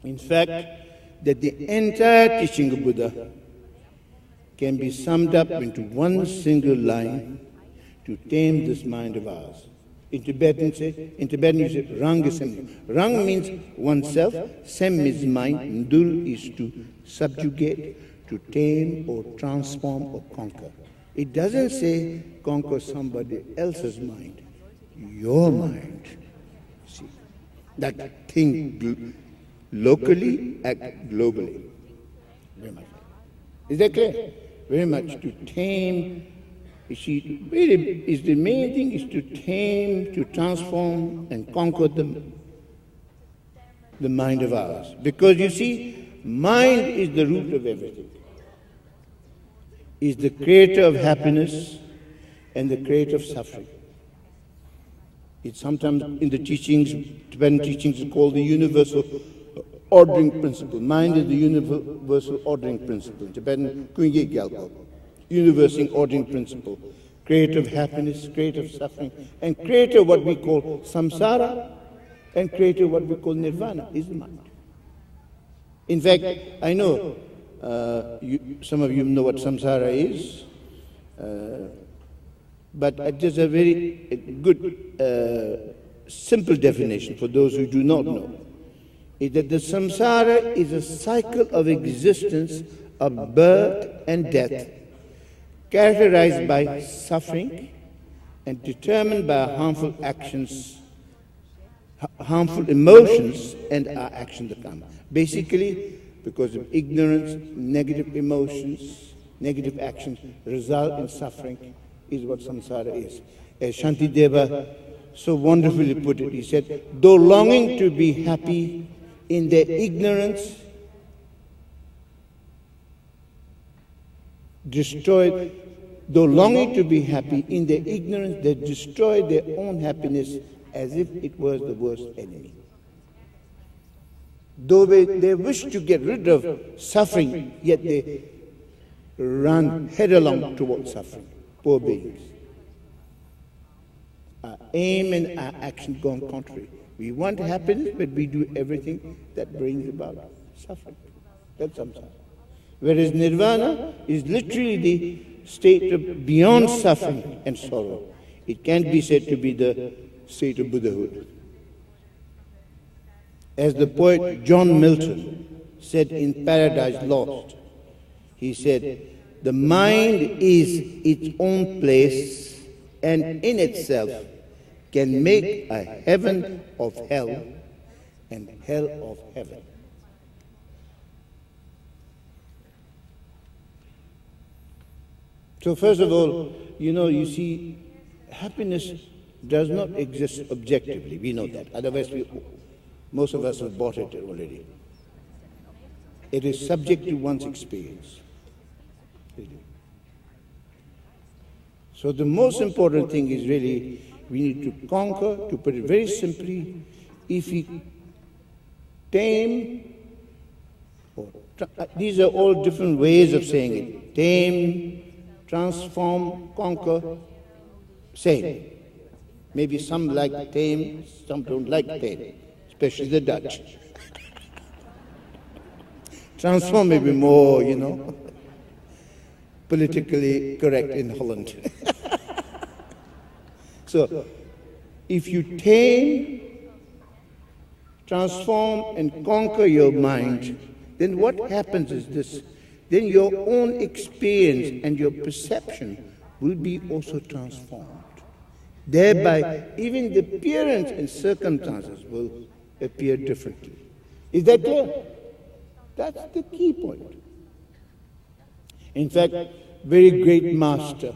In fact, that the entire teaching of Buddha can be summed up into one single line: to tame this mind of ours. In Tibetan you say Rang is Sem. Rang means oneself, Sem is mind, Ndul is to subjugate, to tame or transform or conquer. It doesn't say conquer somebody else's mind, your mind. See, that thing locally, act globally. Very much. Is that clear? Very much. To tame, you see, really is the main thing is to tame, to transform and conquer the mind of ours. Because you see, mind is the root of everything. Is the creator of happiness and the creator of suffering. It's sometimes in the teachings, Tibetan teachings, is called the universal ordering principle. Mind is the universal ordering principle. Tibetan, Kungi Gyalpo. Universal ordering principle. Creator of happiness, creator of suffering, and creator of what we call samsara, and creator of what we call nirvana is the mind. In fact, I know some of you know what samsara is, but there's a very good, simple definition for those who do not know. Is that the samsara is a cycle of existence of birth and death, characterized by suffering and determined by harmful actions, harmful emotions, and our actions that come. Basically, because of ignorance, negative emotions, negative actions result in suffering, is what samsara is. As Shantideva so wonderfully put it, he said, though longing to be happy in their ignorance, though longing to be happy in their ignorance, they destroy their own happiness as if it was the worst enemy. Though they wish to get rid of suffering, yet they run headlong towards suffering. Poor beings. Our aim and our action go contrary. We want happiness, but we do everything that brings about suffering. That's samsara. Whereas nirvana is literally the state of beyond suffering and sorrow. It can be said to be the state of Buddhahood. As the poet John Milton said in Paradise Lost, he said, the mind is its own place and in itself can make a heaven of hell and hell of heaven. So first of all, you see, happiness does not exist objectively. We know that. Otherwise, most of us have bought it already. It is subject to one's experience. So the most important thing is really, we need to conquer, to put it very simply, if we tame, these are all different ways of saying it. Tame, transform, conquer, same. Maybe some like tame, some don't like tame, especially the Dutch. Transform may be more, politically correct in Holland. So, if you tame, transform, and conquer your mind, then what happens is this. Then your own experience and your perception will be also transformed. Thereby, even the appearance and circumstances will appear differently. Is that clear? That's the key point. In fact, very great master.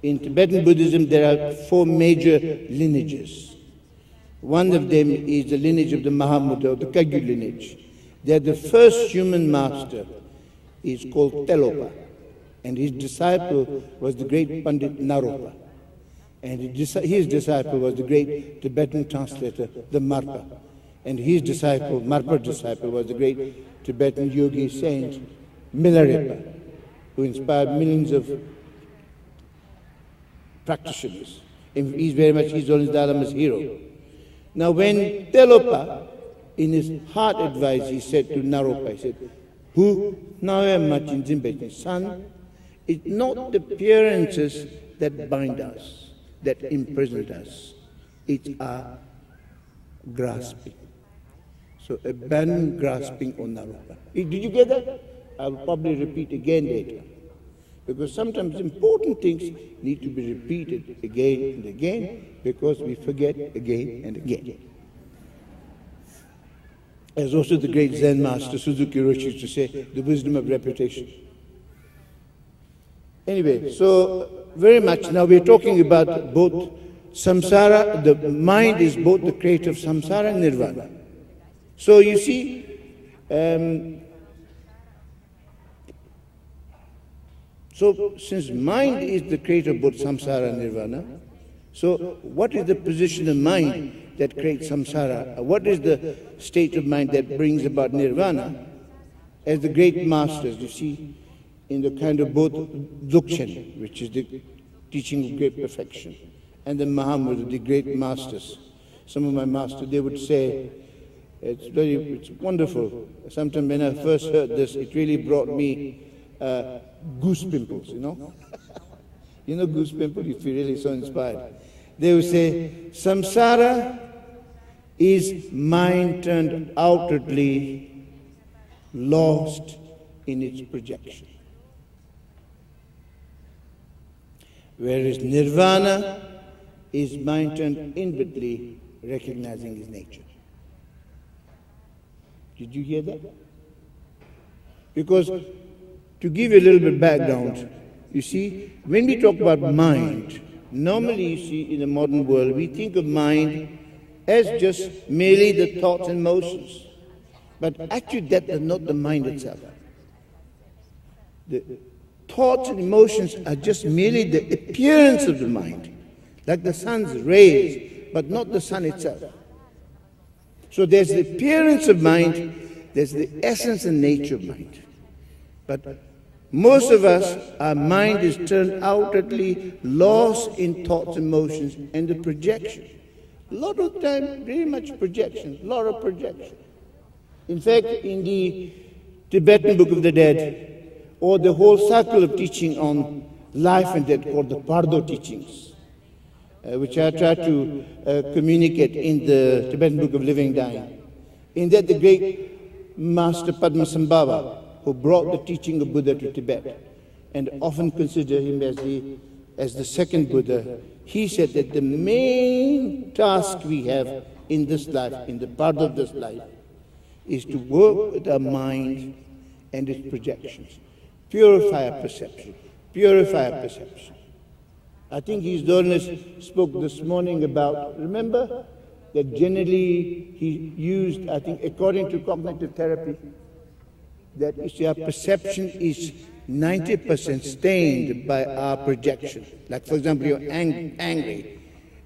In Tibetan Buddhism, there are 4 major lineages. One of them is the lineage of the Mahamudra, the Kagyu lineage. They are the first human master. He is called Telopa, and his disciple was the great Pandit Naropa, and his disciple was the great Tibetan translator, the Marpa, and his disciple, Marpa's disciple, was the great Tibetan yogi saint, Milarepa, who inspired millions of practitioners. He's very much His Holiness Dalai Lama's hero. Now when Telopa in his heart advice, he said to Naropa, he said, "Who now am machin zimbet, son, it's not the appearances that bind us, that imprison us. It's our grasping. So abandon grasping on Naropa." Did you get that? I'll probably repeat again later. Because sometimes important things need to be repeated again and again, because we forget again and again. As also the great Zen master Suzuki Roshi used to say, the wisdom of repetition. Anyway, so very much now we're talking about both samsara, the mind is both the creator of samsara and nirvana. So you see, so since mind is the creator of both samsara and nirvana, so what is the position of mind that creates samsara? What is the state of mind that brings about nirvana? As the great masters, you see, in the kind of both Dzogchen, which is the teaching of great perfection, and the Mahamudra, the great masters. Some of my masters, they would say, it's wonderful. Sometimes when I first heard this, it really brought me goose pimples, you know? You know goose pimples? You feel really so inspired. They would say, samsara is mind turned outwardly, lost in its projection. Whereas nirvana is mind turned inwardly, recognizing his nature. Did you hear that? Because to give you a little bit background, you see, when we talk about mind, normally you see in the modern world, we think of mind as just merely the thoughts and emotions. But actually that is not the mind itself. The thoughts and emotions are just merely the appearance of the mind, like the sun's rays, but not the sun itself. So there's the appearance of mind, there's the essence and nature of mind. But most of us, our mind is turned outwardly, lost in thoughts, emotions, and the projection. A lot of time, very much projection, a lot of projection. In fact, in the Tibetan Book of the Dead, or the whole cycle of teaching on life and death called the Pardo teachings, which I try to communicate in the Tibetan Book of Living Dying. In that, the great Master Padmasambhava, who brought the teaching of Buddha to Tibet, and often consider him as the second Buddha, he said that the main task we have in this life, in the part of this life, is to work with our mind and its projections. Purify our perception. Purify our perception. I think His Holiness spoke this morning about, remember, that generally he used, I think, according to cognitive therapy, that you see, our perception is 90% stained by our projection. Like, for example, you're angry.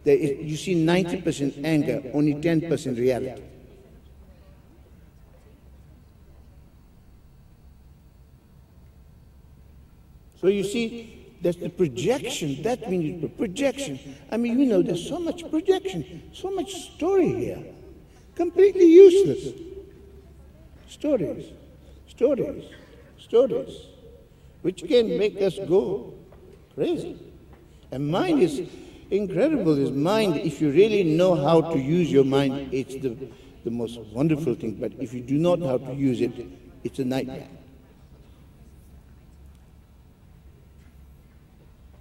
You see 90% anger, only 10% reality. So you see, that's the projection. That means projection. I mean, you know, there's so much projection, so much story here. Completely useless. Stories. Stories, stories, which can make us go crazy. And mind is incredible. Is mind, if you really know how to use your mind, it's the most wonderful thing. But if you do not know how to use it, it's a nightmare.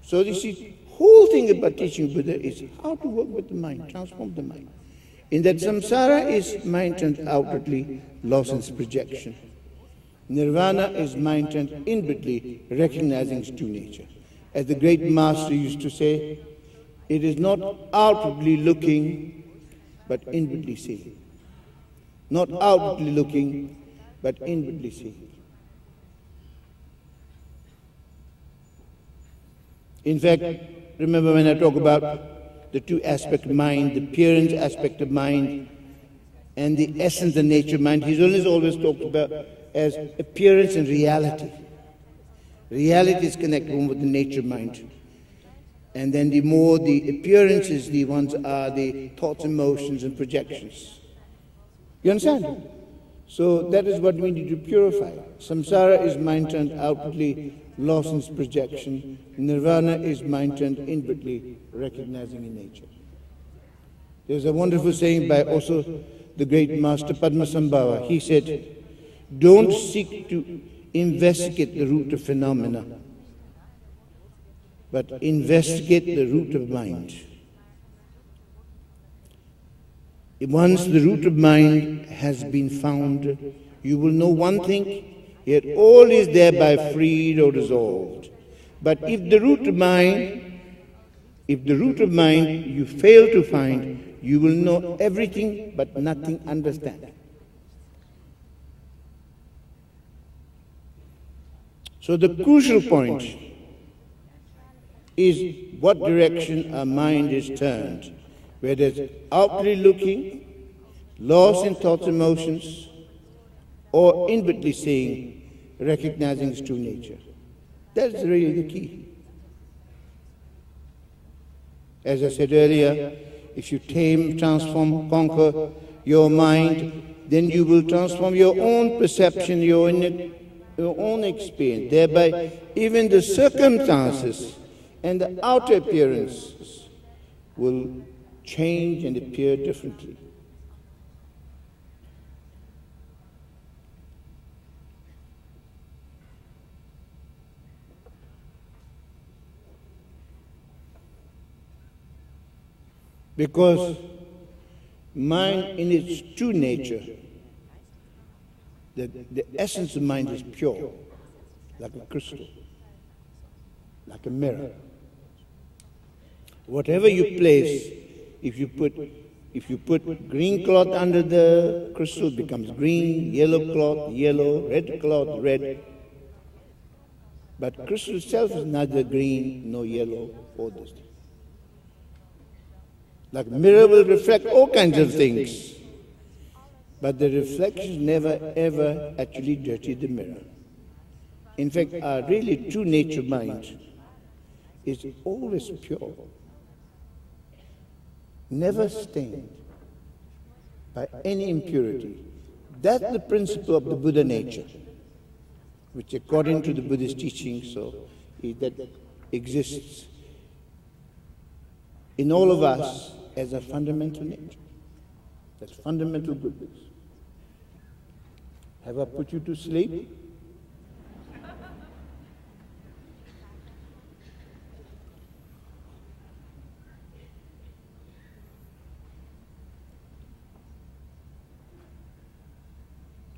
So you see, whole thing about teaching Buddha is how to work with the mind, transform the mind. In that samsara is mind turned outwardly, lost in its projection. Nirvana is mind turned inwardly, recognizing its true nature. As the great master used to say, it is not outwardly looking, but inwardly seeing. Not outwardly looking, but inwardly seeing. In fact, remember when I talk about the two aspects of mind, the appearance aspect of mind, and the essence and nature of mind, His Holiness always talked about as appearance and reality. Reality is connected with the nature of mind. And then the more the appearances, the ones are the thoughts, emotions, and projections. You understand? So that is what we need to purify. Samsara is mind turned outwardly, lost in its projection. Nirvana is mind turned inwardly, recognizing in nature. There's a wonderful saying by also the great master Padmasambhava. He said, don't seek to investigate the root of phenomena, but investigate the root of mind. Once the root of mind has been found, you will know one thing, yet all is thereby freed or dissolved. But if the root of mind you fail to find, you will know everything but nothing understand. So the crucial point is what direction our mind is turned, whether it's outwardly looking, lost in thoughts and emotions, or inwardly seeing, recognizing its true nature. That's really the key. As I said earlier, if you tame, transform, conquer your mind, then you will transform your own perception, your own experience. Thereby, even the circumstances and the outer appearances will change and appear differently. Because mind in its true nature, the essence of mind is pure, like a crystal, like a mirror. Whatever you place, if you put green cloth under the crystal, it becomes green, yellow cloth, yellow, red cloth, red. But crystal itself is neither green nor yellow or this. Like mirror will reflect all kinds of things, but the reflection never ever actually dirty the mirror. In fact, our really true nature mind is always pure, never stained by any impurity. That's the principle of the Buddha nature, which according to the Buddhist teaching, that exists in all of us as a fundamental nature. That's fundamental goodness. Have I put you to sleep?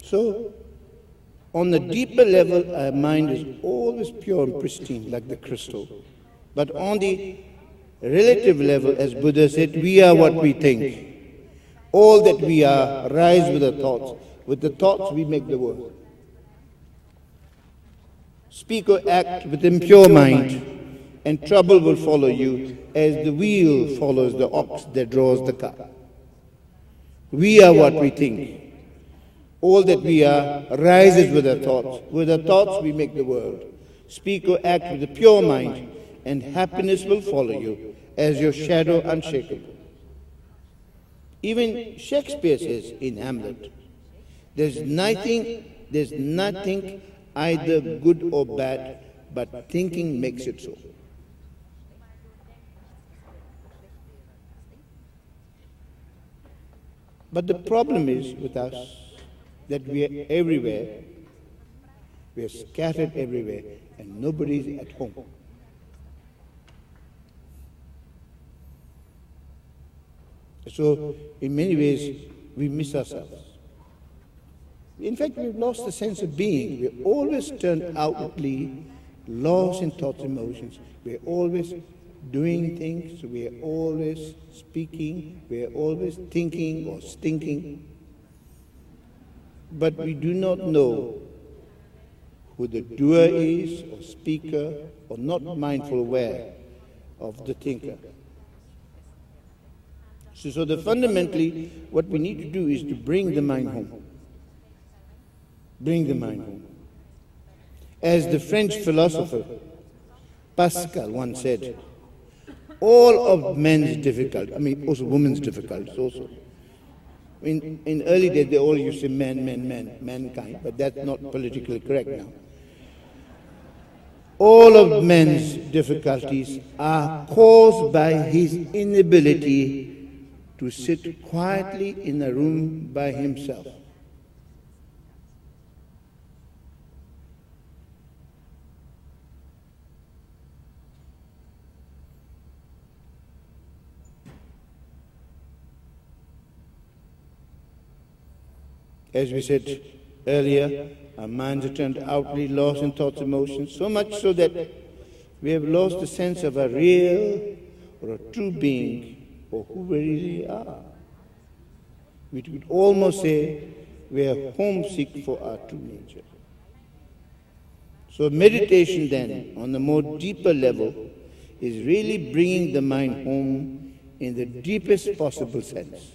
So, on the deeper level, our mind is always pure and pristine, like the crystal. But on the relative level, as Buddha said, we are what we think. All that we are rise with the thoughts. With the thoughts, we make the world. Speak or act with impure mind, and trouble will follow you as the wheel follows the ox that draws the cart. We are what we think. All that we are rises with our thoughts. With our thoughts, we make the world. Speak or act with a pure mind, and happiness will follow you as your shadow unshakable. Even Shakespeare says in Hamlet, there's nothing either good or bad, but thinking makes it so. But the problem is with us that we are everywhere, we are scattered everywhere, and nobody's at home. So, in many ways, we miss ourselves. In fact, we've lost the sense of being. We're always turned outwardly, lost in thoughts and emotions. We're always doing things, we're always speaking, we're always thinking or stinking. But we do not know who the doer is, or speaker, or not mindful aware of the thinker. So fundamentally, what we need to do is to bring the mind home. Bring the mind home. As the French philosopher Pascal once said, all of men's difficulties, also women's difficulties also, In early days, they all used to say mankind, but that's not politically correct now. All of man's difficulties are caused by his inability to sit quietly in a room by himself. As we said earlier, our minds are turned outwardly, lost in thoughts, emotions, so much so that we have lost the sense of a real or a true being, or who we really are. We could almost say we are homesick for our true nature. So meditation then, on the more deeper level, is really bringing the mind home in the deepest possible sense.